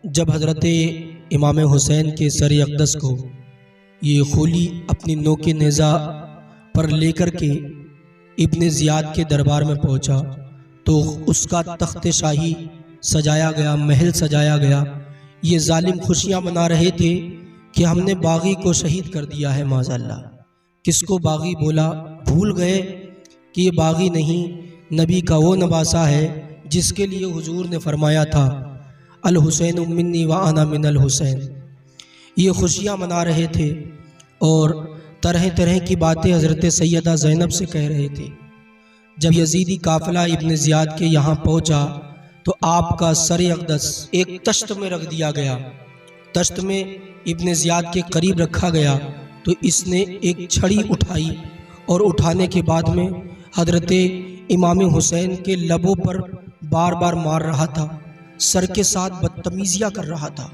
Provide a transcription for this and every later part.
जब हज़रत इमाम हुसैन के सर अक़दस को ये खूली अपनी नोके नेज़ा पर लेकर के इब्न ज़ियाद के दरबार में पहुंचा तो उसका तख्त शाही सजाया गया, महल सजाया गया। ये जालिम खुशियां मना रहे थे कि हमने बागी को शहीद कर दिया है। माज़अल्लाह, किसको बागी बोला? भूल गए कि ये बागी नहीं, नबी का वो नवासा है जिसके लिए हुजूर ने फरमाया था अल हुसैन मिन्नी व आना मिनल हुसैन। ये खुशियाँ मना रहे थे और तरह तरह की बातें हज़रत सैयदा ज़ैनब से कह रहे थे। जब यजीदी काफ़िला इब्न ज़ियाद के यहाँ पहुँचा तो आपका सर अक़दस एक तश्त में रख दिया गया। तश्त में इब्न ज़ियाद के करीब रखा गया तो इसने एक छड़ी उठाई और उठाने के बाद में हज़रत इमाम हुसैन के लबों पर बार बार मार रहा था, सर के साथ बदतमीजियाँ कर रहा था।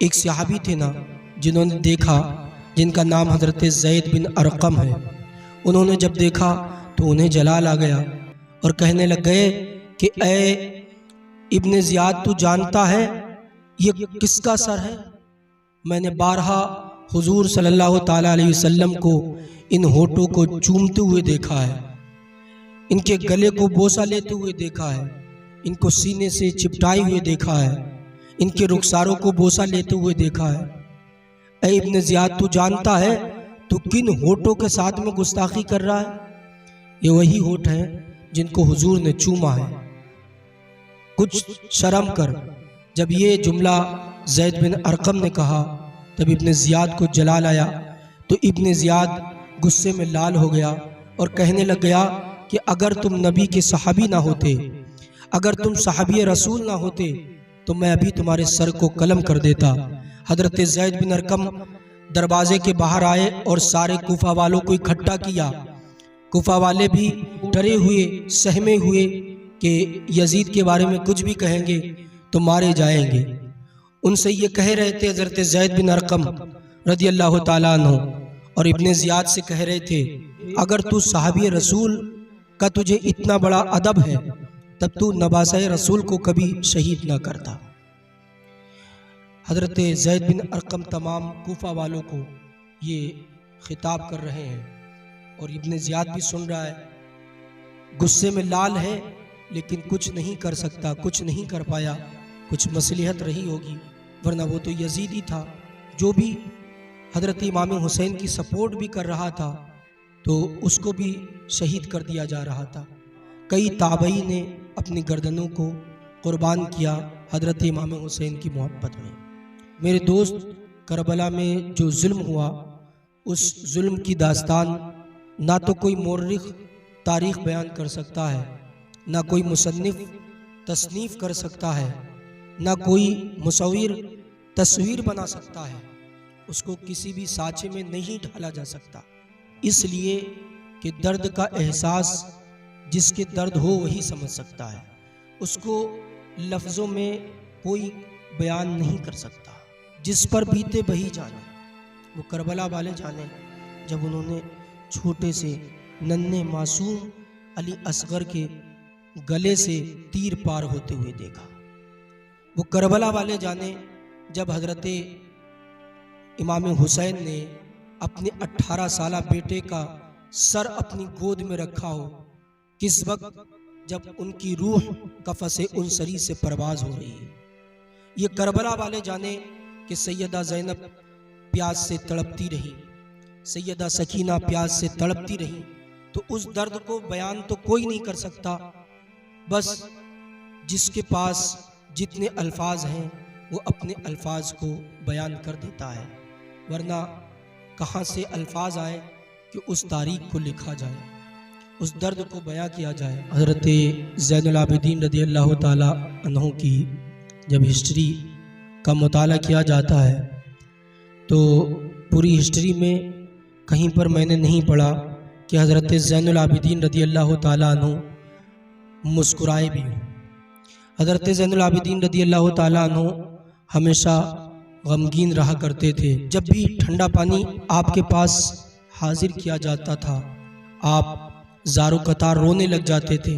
एक सहाबी थे ना जिन्होंने देखा, जिनका नाम हज़रत ज़ैद बिन अरक़म है। उन्होंने जब देखा तो उन्हें जलाल आ गया और कहने लग गए कि ए इब्न ज़ियाद, तू जानता है ये किसका सर है? मैंने बारहा हुजूर सल्लल्लाहु ताला अलैहि वसल्लम को इन होठों को चूमते हुए देखा है, इनके गले को बोसा लेते हुए देखा है, इनको सीने से चिपटाए हुए देखा है, इनके रुखसारों को बोसा लेते हुए देखा है। ऐ इब्न ज़ियाद, तू जानता है तू किन होठों के साथ में गुस्ताखी कर रहा है? ये वही होठ हैं जिनको हुजूर ने चूमा है। कुछ शर्म कर। जब ये जुमला ज़ैद बिन अरक़म ने कहा तब इब्न ज़ियाद को जलाल आया तो इब्न ज़ियाद गुस्से में लाल हो गया और कहने लग गया कि अगर तुम नबी के सहाबी ना होते, अगर तुम सहाबी रसूल ना होते तो मैं अभी तुम्हारे सर को कलम कर देता। हज़रत ज़ैद बिन अरक़म दरवाजे के बाहर आए और सारे कूफा वालों को इकट्ठा किया। कूफा वाले भी डरे हुए, सहमे हुए कि यजीद के बारे में कुछ भी कहेंगे तो मारे जाएंगे। उनसे ये कह रहे थे हज़रत ज़ैद बिन अरक़म रज़ी अल्लाह ताला अन्हु और इब्न ज़ियाद से कह रहे थे, अगर तू सहाबी रसूल का तुझे इतना बड़ा अदब है तब तू नवासे रसूल को कभी शहीद ना करता। हज़रत ज़ैद बिन अरक़म तमाम कूफा वालों को ये खिताब कर रहे हैं और इब्न ज़ियाद भी सुन रहा है, गुस्से में लाल है लेकिन कुछ नहीं कर सकता, कुछ नहीं कर पाया। कुछ मसलिहत रही होगी, वरना वो तो यजीदी था जो भी हज़रत इमाम हुसैन की सपोर्ट भी कर रहा था तो उसको भी शहीद कर दिया जा रहा था। कई ताबई ने अपनी गर्दनों को कुर्बान किया हज़रत इमाम हुसैन की मोहब्बत में। मेरे दोस्त, करबला में जो जुल्म हुआ उस जुल्म की दास्तान ना तो कोई मौर्रिख तारीख़ बयान कर सकता है, ना कोई मुसन्निफ़ तसनीफ़ कर सकता है, ना कोई मुसव्विर तस्वीर बना सकता है। उसको किसी भी साँचे में नहीं ढाला जा सकता, इसलिए कि दर्द का एहसास जिसके दर्द हो वही समझ सकता है। उसको लफ्ज़ों में कोई बयान नहीं कर सकता। जिस पर बीते वही जाने, वो करबला वाले जाने जब उन्होंने छोटे से नन्हे मासूम अली असगर के गले से तीर पार होते हुए देखा। वो करबला वाले जाने जब हज़रत इमाम हुसैन ने अपने 18 साला बेटे का सर अपनी गोद में रखा हो, किस वक्त जब उनकी रूह कफ़से उनसरी से परवाज़ हो रही है। ये करबला वाले जाने कि सैयदा ज़ैनब प्यास से तड़पती रही, सैयदा सकीना प्यास से तड़पती रही, तो उस दर्द को बयान तो कोई नहीं कर सकता। बस जिसके पास जितने अल्फाज हैं वो अपने अल्फाज को बयान कर देता है, वरना कहाँ से अल्फाज आए कि उस तारीख़ को लिखा जाए, उस दर्द को बयां किया जाए। हज़रत ज़ैनुल आबिदीन रज़ी अल्लाह ताला अन्हु की जब हिस्ट्री का मुताला किया जाता है तो पूरी हिस्ट्री में कहीं पर मैंने नहीं पढ़ा कि हज़रत ज़ैनुल आबिदीन रज़ी अल्लाह ताला अन्हु मुस्कुराए भी हों। हज़रत ज़ैनुल आबिदीन रज़ी अल्लाह ताला अन्हु हमेशा गमगीन रहा करते थे। जब भी ठंडा पानी आपके पास हाजिर किया जाता था आप ज़ारो कतार रोने लग जाते थे।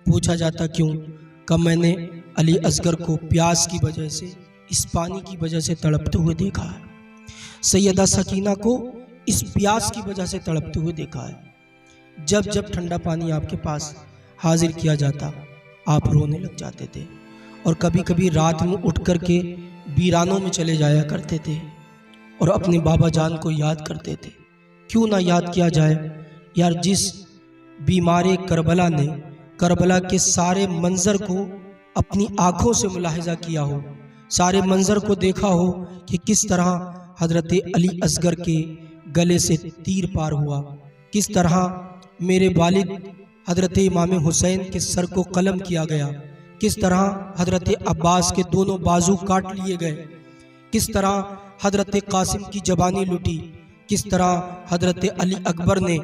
पूछा जाता क्यों? कब मैंने अली असगर को प्यास की वजह से, इस पानी की वजह से तड़पते हुए देखा है। सैयदा सकीना को इस प्यास की वजह से तड़पते हुए देखा है। जब जब ठंडा पानी आपके पास हाजिर किया जाता, आप रोने लग जाते थे और कभी कभी रात में उठ कर के वीरानों में चले जाया करते थे और अपने बाबा जान को याद करते थे। क्यों ना याद किया जाए यार, जिस बीमारे करबला ने करबला के सारे मंजर को अपनी आंखों से मुलाहिजा किया हो, सारे मंजर को देखा हो कि किस तरह हजरत अली असगर के गले से तीर पार हुआ, किस तरह मेरे वालिद हजरत इमाम हुसैन के सर को कलम किया गया, किस तरह हजरत अब्बास के दोनों बाजू काट लिए गए, किस तरह हजरत कासिम की जबानी लुटी, किस तरह हजरत अली अकबर ने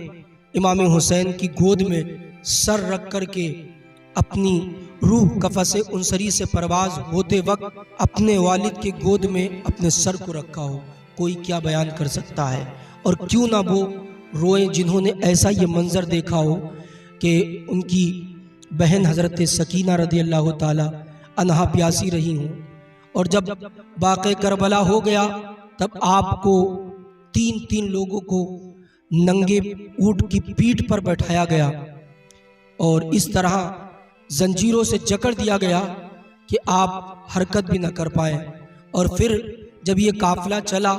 इमाम हुसैन की गोद में सर रख कर के अपनी रूह कफ़स उनसरी से परवाज होते वक्त अपने वालिद के गोद में अपने सर को रखा हो। कोई क्या बयान कर सकता है। और क्यों ना वो रोए जिन्होंने ऐसा ये मंजर देखा हो कि उनकी बहन हजरत सकीना रदी अल्लाह ताला अन्हा प्यासी रही हूँ, और जब वाक़े करबला हो गया तब आपको तीन लोगों को नंगे ऊंट की पीठ पर बैठाया गया और इस तरह जंजीरों से जकड़ दिया गया कि आप हरकत भी न कर पाए। और फिर जब ये काफिला चला,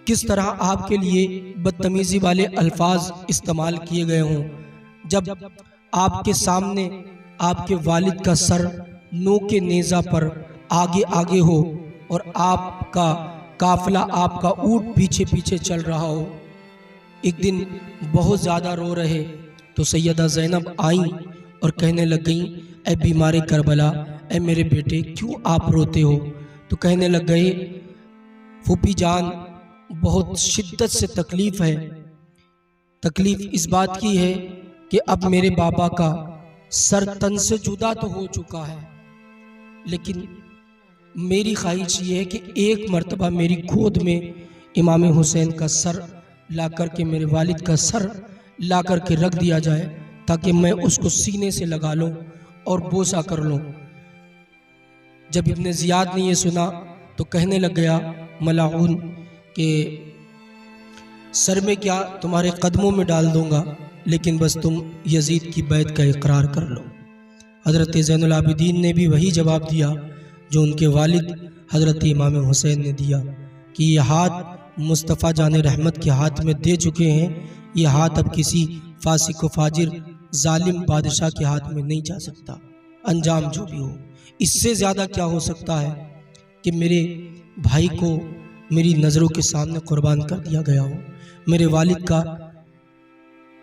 किस तरह आपके लिए बदतमीजी वाले अल्फाज इस्तेमाल किए गए हों। जब आपके सामने आपके वालिद का सर नोके नेज़ा पर आगे आगे हो और आपका काफिला, आपका ऊंट पीछे पीछे चल रहा हो। एक दिन बहुत ज़्यादा रो रहे तो सैयदा ज़ैनब आई और कहने लग गई, ऐ बीमारे करबला, ऐ मेरे बेटे, क्यों आप रोते हो? तो कहने लग गए, फूफी जान, बहुत शिद्दत से तकलीफ़ है। तकलीफ़ इस बात की है कि अब मेरे बाबा का सर तन से जुदा तो हो चुका है, लेकिन मेरी ख्वाहिश ये है कि एक मर्तबा मेरी गोद में इमाम हुसैन का सर ला कर के, मेरे वालिद का सर ला कर के रख दिया जाए ताकि मैं उसको सीने से लगा लूं और बोसा कर लूं। जब इब्ने ज़ियाद ने ये सुना तो कहने लग गया मलाऊन कि सर में क्या, तुम्हारे कदमों में डाल दूंगा, लेकिन बस तुम यजीद की बैत का इकरार कर लो। हज़रत ज़ैनुल आबिदीन ने भी वही जवाब दिया जो उनके वालिद हज़रत इमाम हुसैन ने दिया कि ये हाथ मुस्तफ़ा जान रहमत के हाथ में दे चुके हैं, ये हाथ अब किसी फासिक व फाजिर जालिम बादशाह के हाथ में नहीं जा सकता। अंजाम जो भी हो, इससे ज़्यादा क्या हो सकता है कि मेरे भाई को मेरी नज़रों के सामने कुर्बान कर दिया गया हो, मेरे वालिद का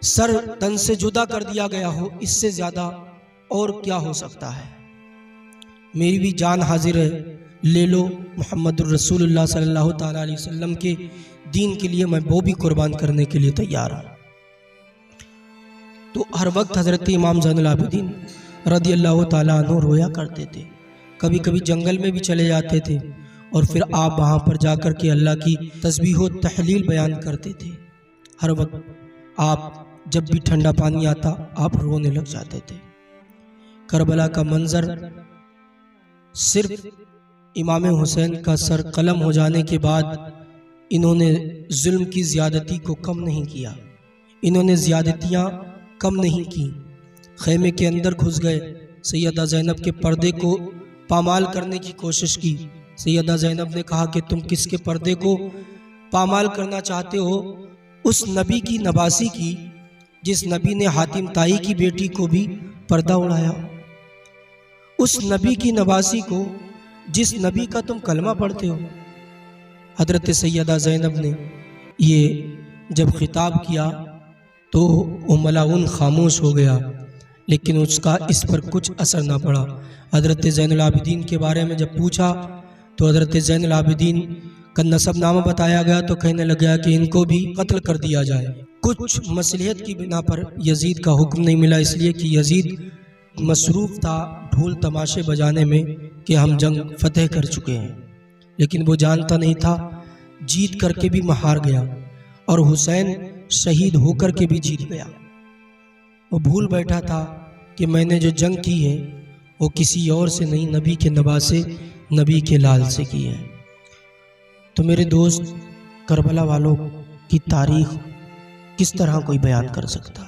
सर तन से जुदा कर दिया गया हो, इससे ज़्यादा और क्या हो सकता है। मेरी भी जान हाजिर है, ले लो। मुहम्मदुर रसूलुल्लाह सल्लल्लाहु ताला अलैहि वसल्लम के दीन के लिए मैं वो भी कुर्बान करने के लिए तैयार हूँ। तो हर वक्त हज़रत इमाम ज़ैनुल आबिदीन रदी अल्लाह ताला अन्हु रोया करते थे। कभी कभी जंगल में भी चले जाते थे और फिर आप वहाँ पर जाकर के अल्लाह की तस्बीह व तहलील बयान करते थे। हर वक्त आप जब भी ठंडा पानी आता आप रोने लग जाते थे। करबला का मंजर सिर्फ इमाम हुसैन का सर कलम हो जाने के बाद इन्होंने जुल्म की ज़्यादती को कम नहीं किया, इन्होंने ज़्यादतियाँ कम नहीं की। खैमे के अंदर घुस गए, सैयदा ज़ैनब के पर्दे को पामाल करने की कोशिश की। सैयदा ज़ैनब ने कहा कि तुम किसके पर्दे को पामाल करना चाहते हो? उस नबी की नवासी की जिस नबी ने हातिम ताई की बेटी को भी पर्दा उड़ाया, उस नबी की नवासी को जिस नबी का तुम कलमा पढ़ते हो। हजरत सैयदा ज़ैनब ने ये जब खिताब किया तो वो मलाउन खामोश हो गया, लेकिन उसका इस पर कुछ असर ना पड़ा। हजरत ज़ैनुल आबिदीन के बारे में जब पूछा तो हजरत ज़ैनुल आबिदीन का नसबनामा बताया गया तो कहने लगा कि इनको भी कत्ल कर दिया जाए। कुछ मसलियत की बिना पर यजीद का हुक्म नहीं मिला, इसलिए कि यजीद मसरूफ़ था ढोल तमाशे बजाने में कि हम जंग फतेह कर चुके हैं, लेकिन वो जानता नहीं था जीत करके भी हार गया और हुसैन शहीद होकर के भी जीत गया। वो भूल बैठा था कि मैंने जो जंग की है वो किसी और से नहीं, नबी के नवासे नबी के लाल से की है। तो मेरे दोस्त, करबला वालों की तारीख किस तरह कोई बयान कर सकता है?